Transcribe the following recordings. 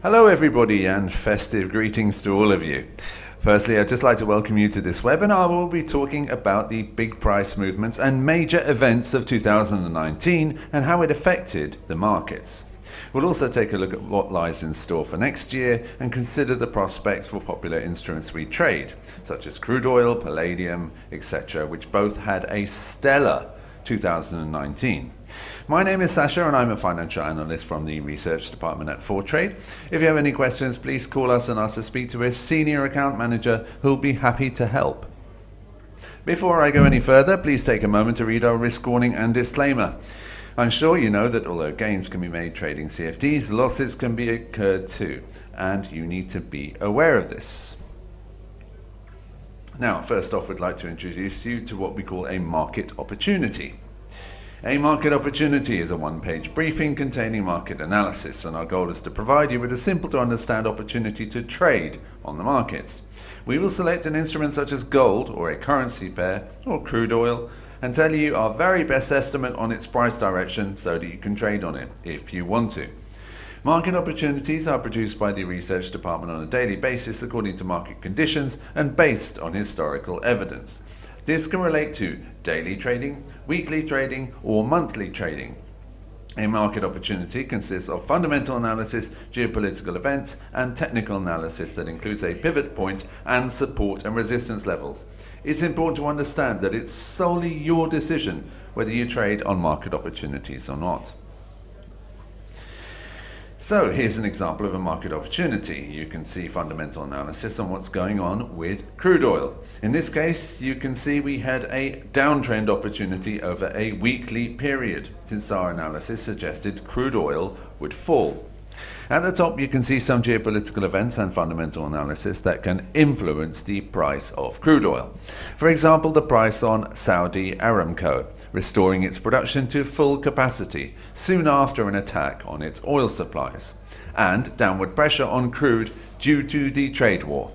Hello everybody and festive greetings to all of you. Firstly, I'd just like to welcome you to this webinar where we'll be talking about the big price movements and major events of 2019 and how it affected the markets. We'll also take a look at what lies in store for next year and consider the prospects for popular instruments we trade, such as crude oil, palladium, etc., which both had a stellar 2019. My name is Sasha and I'm a financial analyst from the research department at Fortrade. If you have any questions, please call us and ask to speak to a senior account manager who'll be happy to help. Before I go any further, please take a moment to read our risk warning and disclaimer. I'm sure you know that although gains can be made trading CFDs, losses can be occurred too, and you need to be aware of this. Now, first off, we'd like to introduce you to what we call a market opportunity. A market opportunity is a one-page briefing containing market analysis, and our goal is to provide you with a simple-to-understand opportunity to trade on the markets. We will select an instrument such as gold, or a currency pair, or crude oil, and tell you our very best estimate on its price direction so that you can trade on it if you want to. Market opportunities are produced by the research department on a daily basis according to market conditions and based on historical evidence. This can relate to daily trading, weekly trading, or monthly trading. A market opportunity consists of fundamental analysis, geopolitical events, and technical analysis that includes a pivot point and support and resistance levels. It's important to understand that it's solely your decision whether you trade on market opportunities or not. So here's an example of a market opportunity. You can see fundamental analysis on what's going on with crude oil. In this case, you can see we had a downtrend opportunity over a weekly period, since our analysis suggested crude oil would fall. At the top, you can see some geopolitical events and fundamental analysis that can influence the price of crude oil. For example, the price on Saudi Aramco, restoring its production to full capacity soon after an attack on its oil supplies, and downward pressure on crude due to the trade war.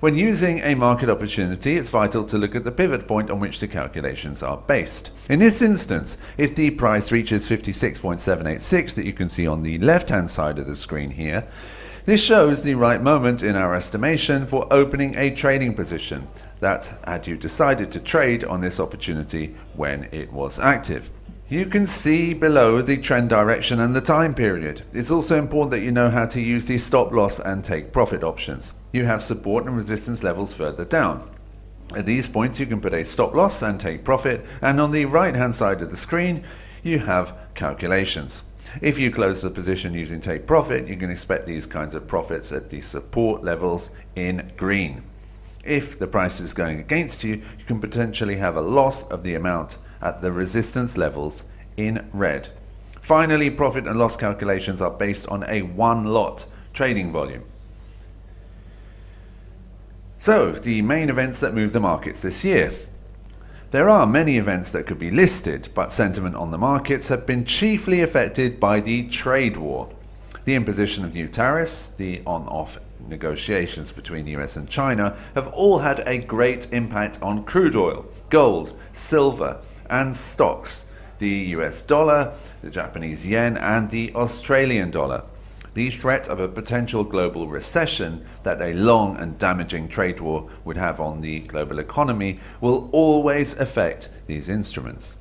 When using a market opportunity, it's vital to look at the pivot point on which the calculations are based. In this instance, if the price reaches 56.786 that you can see on the left-hand side of the screen here, this shows the right moment in our estimation for opening a trading position. That's had you decided to trade on this opportunity when it was active. You can see below the trend direction and the time period. It's also important that you know how to use the stop loss and take profit options. You have support and resistance levels further down. At these points you can put a stop loss and take profit, and on the right hand side of the screen you have calculations. If you close the position using take profit, you can expect these kinds of profits at the support levels in green. If the price is going against you, you can potentially have a loss of the amount at the resistance levels in red. Finally, profit and loss calculations are based on a one-lot trading volume. So, the main events that move the markets this year. There are many events that could be listed, but sentiment on the markets have been chiefly affected by the trade war. The imposition of new tariffs, the on-off negotiations between the US and China have all had a great impact on crude oil, gold, silver, and stocks, the US dollar, the Japanese yen, and the Australian dollar. The threat of a potential global recession that a long and damaging trade war would have on the global economy will always affect these instruments.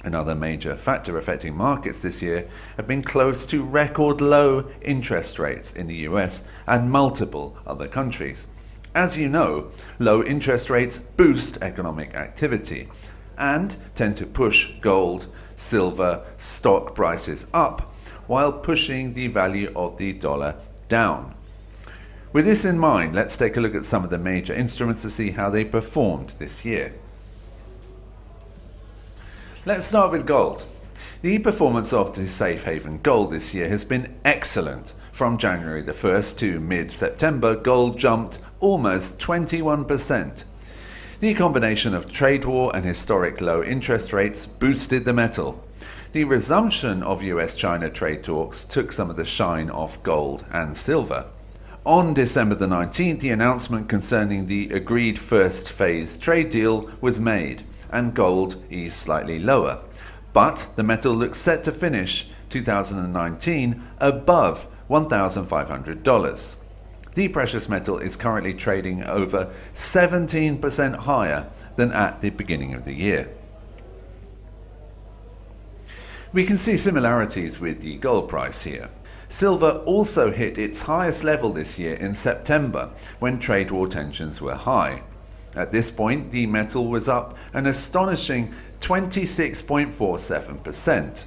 Another major factor affecting markets this year have been close to record low interest rates in the US and multiple other countries. As you know, low interest rates boost economic activity and tend to push gold, silver, stock prices up while pushing the value of the dollar down. With this in mind, let's take a look at some of the major instruments to see how they performed this year. Let's start with gold. The performance of the safe haven gold this year has been excellent. From January the 1st to mid-September, gold jumped almost 21%. The combination of trade war and historic low interest rates boosted the metal. The resumption of US-China trade talks took some of the shine off gold and silver. On December the 19th, the announcement concerning the agreed first phase trade deal was made, and gold eased slightly lower. But the metal looks set to finish 2019 above $1,500. The precious metal is currently trading over 17% higher than at the beginning of the year. We can see similarities with the gold price here. Silver also hit its highest level this year in September, when trade war tensions were high. At this point, the metal was up an astonishing 26.47%.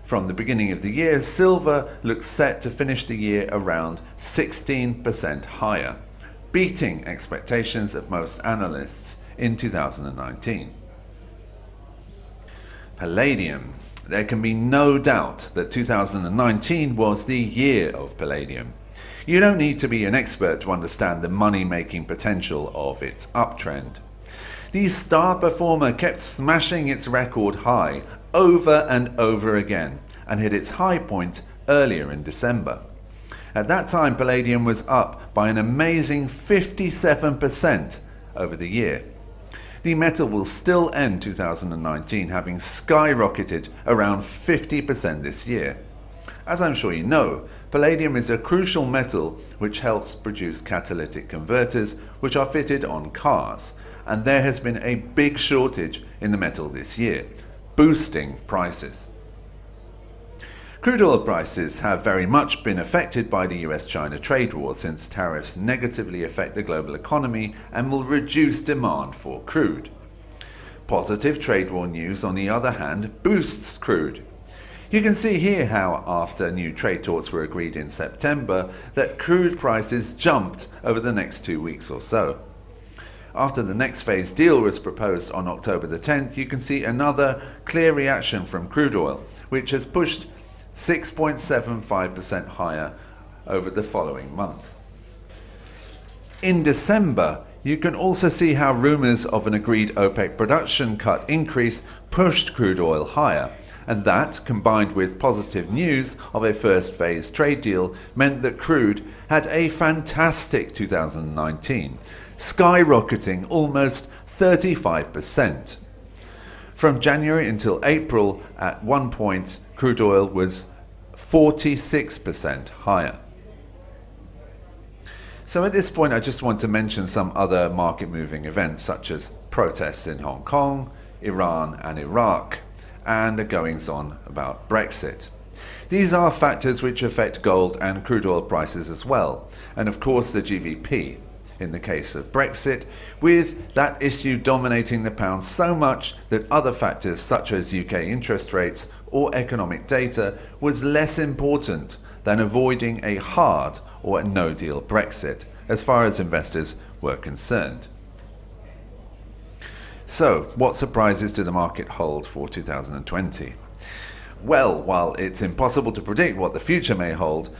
From the beginning of the year, silver looks set to finish the year around 16% higher, beating expectations of most analysts in 2019. Palladium. There can be no doubt that 2019 was the year of palladium. You don't need to be an expert to understand the money-making potential of its uptrend. The star performer kept smashing its record high over and over again and hit its high point earlier in December. At that time, palladium was up by an amazing 57% over the year. The metal will still end 2019 having skyrocketed around 50% this year. As I'm sure you know, palladium is a crucial metal which helps produce catalytic converters which are fitted on cars, and there has been a big shortage in the metal this year, boosting prices. Crude oil prices have very much been affected by the US-China trade war, since tariffs negatively affect the global economy and will reduce demand for crude. Positive trade war news, on the other hand, boosts crude. You can see here how, after new trade talks were agreed in September, that crude prices jumped over the next 2 weeks or so. After the next phase deal was proposed on October the 10th, you can see another clear reaction from crude oil, which has pushed 6.75% higher over the following month. In December, you can also see how rumors of an agreed OPEC production cut increase pushed crude oil higher, and that, combined with positive news of a first phase trade deal, meant that crude had a fantastic 2019, skyrocketing almost 35%. From January until April, at one point, crude oil was 46% higher. So at this point, I just want to mention some other market-moving events, such as protests in Hong Kong, Iran and Iraq, and the goings-on about Brexit. These are factors which affect gold and crude oil prices as well, and of course the GBP. In the case of Brexit, with that issue dominating the pound so much that other factors such as UK interest rates or economic data was less important than avoiding a hard or a no-deal Brexit, as far as investors were concerned. So, what surprises do the market hold for 2020? Well, while it's impossible to predict what the future may hold,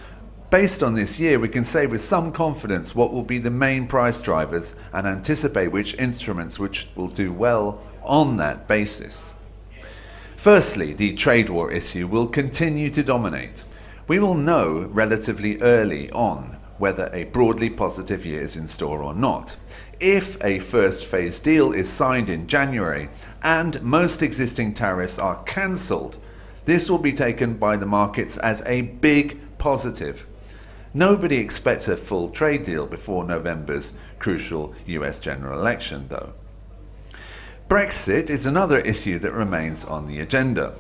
based on this year, we can say with some confidence what will be the main price drivers and anticipate which instruments which will do well on that basis. Firstly, the trade war issue will continue to dominate. We will know relatively early on whether a broadly positive year is in store or not. If a first phase deal is signed in January and most existing tariffs are cancelled, this will be taken by the markets as a big positive. Nobody expects a full trade deal before November's crucial US general election, though. Brexit is another issue that remains on the agenda.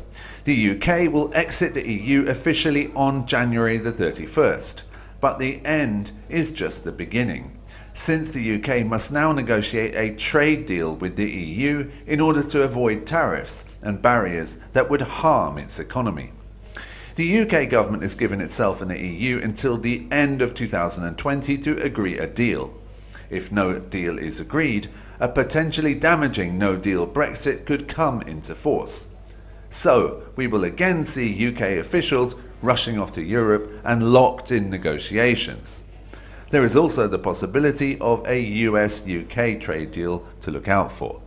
The UK will exit the EU officially on January the 31st, but the end is just the beginning, since the UK must now negotiate a trade deal with the EU in order to avoid tariffs and barriers that would harm its economy. The UK government has given itself and the EU until the end of 2020 to agree a deal. If no deal is agreed, a potentially damaging no-deal Brexit could come into force. So, we will again see UK officials rushing off to Europe and locked-in negotiations. There is also the possibility of a US-UK trade deal to look out for.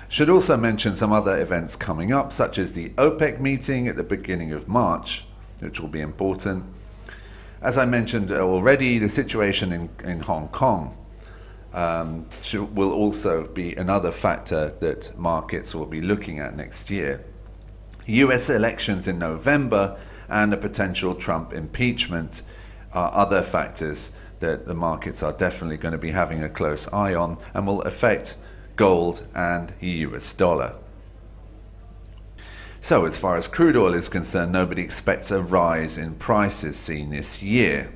Should also mention some other events coming up, such as the OPEC meeting at the beginning of March, which will be important. As I mentioned already, the situation in Hong Kong will also be another factor that markets will be looking at next year. US elections in November and a potential Trump impeachment are other factors that the markets are definitely going to be having a close eye on and will affect gold and the US dollar. So as far as crude oil is concerned, nobody expects a rise in prices seen this year.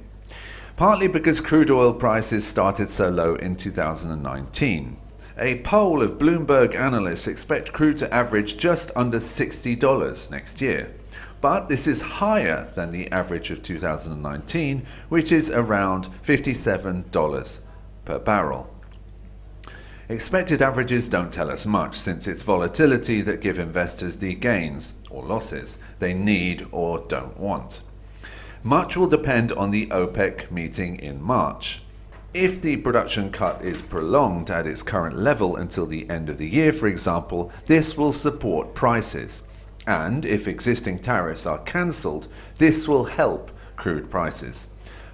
Partly because crude oil prices started so low in 2019. A poll of Bloomberg analysts expect crude to average just under $60 next year. But this is higher than the average of 2019, which is around $57 per barrel. Expected averages don't tell us much, since it's volatility that give investors the gains or losses they need or don't want. Much will depend on the OPEC meeting in March. If the production cut is prolonged at its current level until the end of the year, for example, this will support prices. And if existing tariffs are cancelled, this will help crude prices.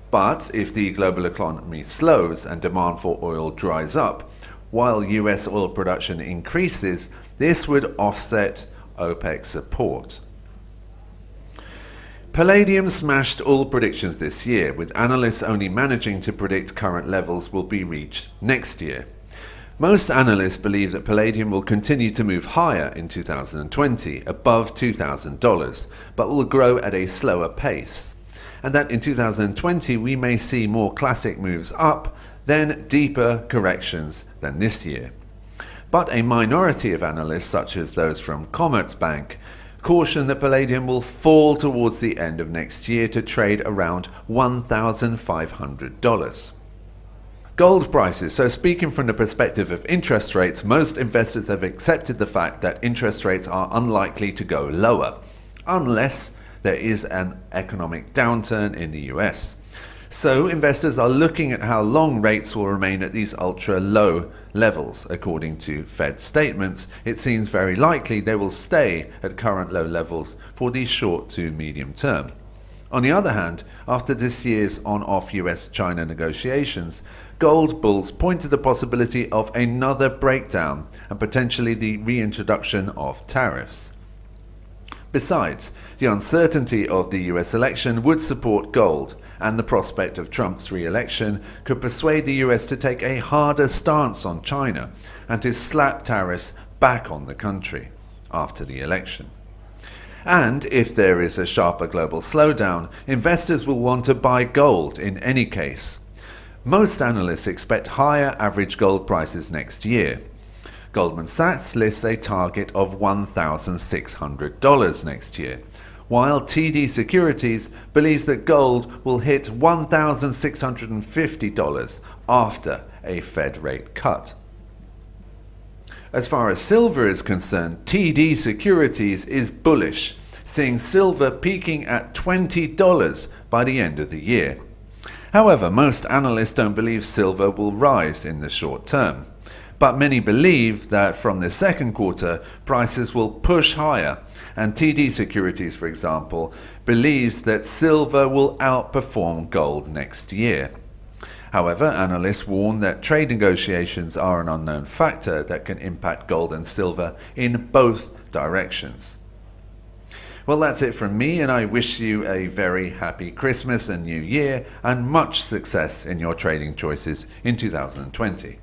But if the global economy slows and demand for oil dries up, while US oil production increases, this would offset OPEC support. Palladium smashed all predictions this year, with analysts only managing to predict current levels will be reached next year. Most analysts believe that palladium will continue to move higher in 2020, above $2,000, but will grow at a slower pace. And that in 2020 we may see more classic moves up, then deeper corrections than this year. But a minority of analysts, such as those from Commerzbank, caution that palladium will fall towards the end of next year to trade around $1,500. Gold prices. So speaking from the perspective of interest rates, most investors have accepted the fact that interest rates are unlikely to go lower, unless there is an economic downturn in the US. So investors are looking at how long rates will remain at these ultra-low levels. According to Fed statements, it seems very likely they will stay at current low levels for the short to medium term. On the other hand, after this year's on-off US-China negotiations, gold bulls point to the possibility of another breakdown and potentially the reintroduction of tariffs. Besides, the uncertainty of the US election would support gold, and the prospect of Trump's re-election could persuade the US to take a harder stance on China and to slap tariffs back on the country after the election. And if there is a sharper global slowdown, investors will want to buy gold in any case. Most analysts expect higher average gold prices next year. Goldman Sachs lists a target of $1,600 next year, while TD Securities believes that gold will hit $1,650 after a Fed rate cut. As far as silver is concerned, TD Securities is bullish, seeing silver peaking at $20 by the end of the year. However, most analysts don't believe silver will rise in the short term. But many believe that from the second quarter, prices will push higher, and TD Securities, for example, believes that silver will outperform gold next year. However, analysts warn that trade negotiations are an unknown factor that can impact gold and silver in both directions. Well, that's it from me, and I wish you a very happy Christmas and New Year, and much success in your trading choices in 2020.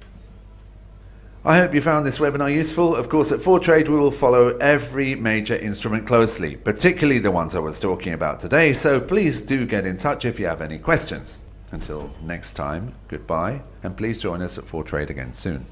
I hope you found this webinar useful. Of course, at ForeTrade we will follow every major instrument closely, particularly the ones I was talking about today, so please do get in touch if you have any questions. Until next time, goodbye, and please join us at ForeTrade again soon.